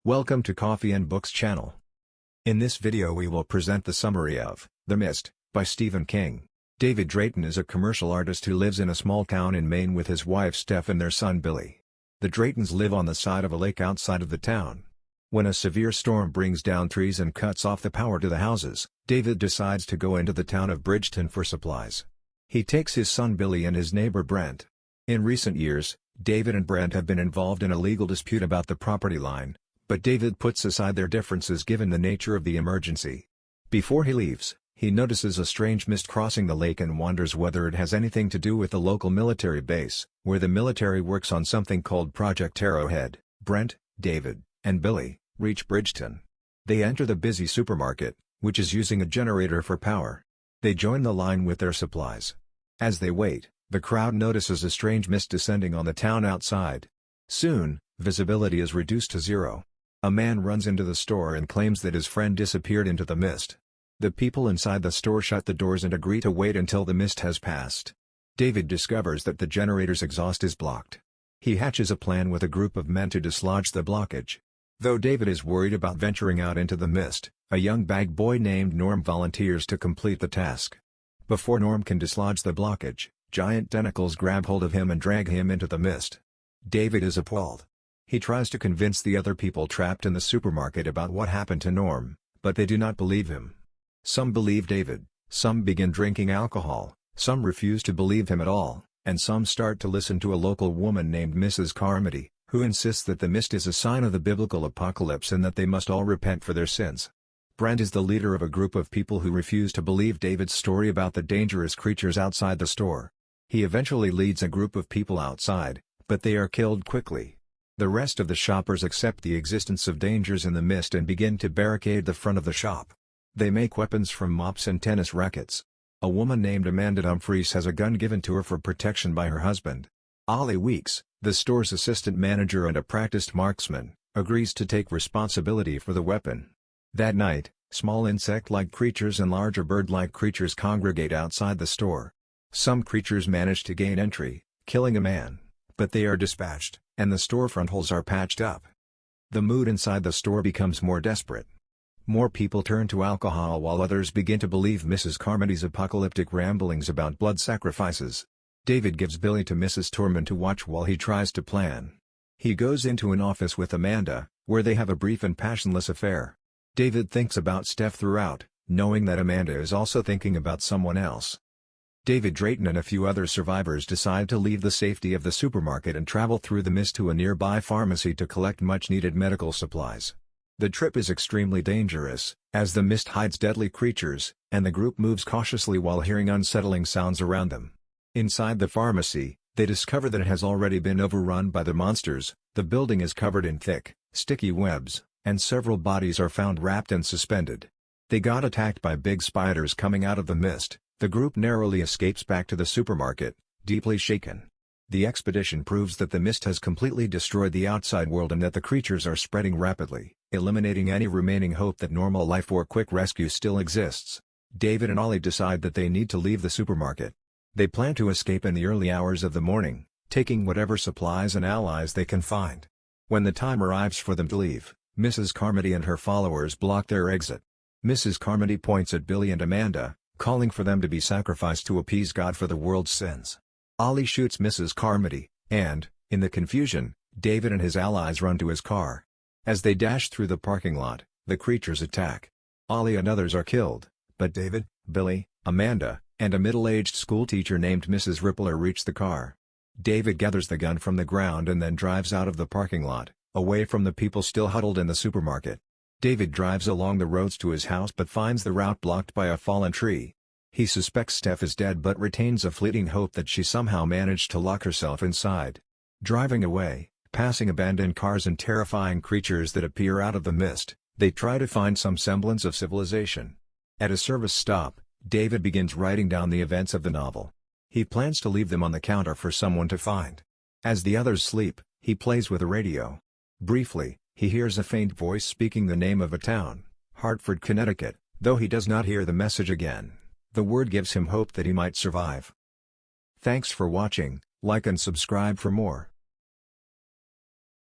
Welcome to Coffee and Books channel. In this video we will present the summary of The Mist by Stephen King. David Drayton is a commercial artist who lives in a small town in Maine with his wife Steph and their son Billy. The Draytons live on the side of a lake outside of the town. When a severe storm brings down trees and cuts off the power to the houses, David decides to go into the town of Bridgeton for supplies. He takes his son Billy and his neighbor Brent. In recent years, David and Brent have been involved in a legal dispute about the property line, but David puts aside their differences given the nature of the emergency. Before he leaves, he notices a strange mist crossing the lake and wonders whether it has anything to do with the local military base, where the military works on something called Project Arrowhead. Brent, David, and Billy reach Bridgeton. They enter the busy supermarket, which is using a generator for power. They join the line with their supplies. As they wait, the crowd notices a strange mist descending on the town outside. Soon, visibility is reduced to zero. A man runs into the store and claims that his friend disappeared into the mist. The people inside the store shut the doors and agree to wait until the mist has passed. David discovers that the generator's exhaust is blocked. He hatches a plan with a group of men to dislodge the blockage. Though David is worried about venturing out into the mist, a young bag boy named Norm volunteers to complete the task. Before Norm can dislodge the blockage, giant tentacles grab hold of him and drag him into the mist. David is appalled. He tries to convince the other people trapped in the supermarket about what happened to Norm, but they do not believe him. Some believe David, some begin drinking alcohol, some refuse to believe him at all, and some start to listen to a local woman named Mrs. Carmody, who insists that the mist is a sign of the biblical apocalypse and that they must all repent for their sins. Brent is the leader of a group of people who refuse to believe David's story about the dangerous creatures outside the store. He eventually leads a group of people outside, but they are killed quickly. The rest of the shoppers accept the existence of dangers in the mist and begin to barricade the front of the shop. They make weapons from mops and tennis rackets. A woman named Amanda Humphreys has a gun given to her for protection by her husband. Ollie Weeks, the store's assistant manager and a practiced marksman, agrees to take responsibility for the weapon. That night, small insect-like creatures and larger bird-like creatures congregate outside the store. Some creatures manage to gain entry, killing a man, but they are dispatched, and the storefront holes are patched up. The mood inside the store becomes more desperate. More people turn to alcohol while others begin to believe Mrs. Carmody's apocalyptic ramblings about blood sacrifices. David gives Billy to Mrs. Tormund to watch while he tries to plan. He goes into an office with Amanda, where they have a brief and passionless affair. David thinks about Steph throughout, knowing that Amanda is also thinking about someone else. David Drayton and a few other survivors decide to leave the safety of the supermarket and travel through the mist to a nearby pharmacy to collect much-needed medical supplies. The trip is extremely dangerous, as the mist hides deadly creatures, and the group moves cautiously while hearing unsettling sounds around them. Inside the pharmacy, they discover that it has already been overrun by the monsters. The building is covered in thick, sticky webs, and several bodies are found wrapped and suspended. They got attacked by big spiders coming out of the mist. The group narrowly escapes back to the supermarket, deeply shaken. The expedition proves that the mist has completely destroyed the outside world and that the creatures are spreading rapidly, eliminating any remaining hope that normal life or quick rescue still exists. David and Ollie decide that they need to leave the supermarket. They plan to escape in the early hours of the morning, taking whatever supplies and allies they can find. When the time arrives for them to leave, Mrs. Carmody and her followers block their exit. Mrs. Carmody points at Billy and Amanda, calling for them to be sacrificed to appease God for the world's sins. Ollie shoots Mrs. Carmody, and, in the confusion, David and his allies run to his car. As they dash through the parking lot, the creatures attack. Ollie and others are killed, but David, Billy, Amanda, and a middle-aged schoolteacher named Mrs. Rippler reach the car. David gathers the gun from the ground and then drives out of the parking lot, away from the people still huddled in the supermarket. David drives along the roads to his house but finds the route blocked by a fallen tree. He suspects Steph is dead but retains a fleeting hope that she somehow managed to lock herself inside. Driving away, passing abandoned cars and terrifying creatures that appear out of the mist, they try to find some semblance of civilization. At a service stop, David begins writing down the events of the novel. He plans to leave them on the counter for someone to find. As the others sleep, he plays with a radio. Briefly, he hears a faint voice speaking the name of a town, Hartford, Connecticut, though he does not hear the message again. The word gives him hope that he might survive. Thanks for watching, like and subscribe for more.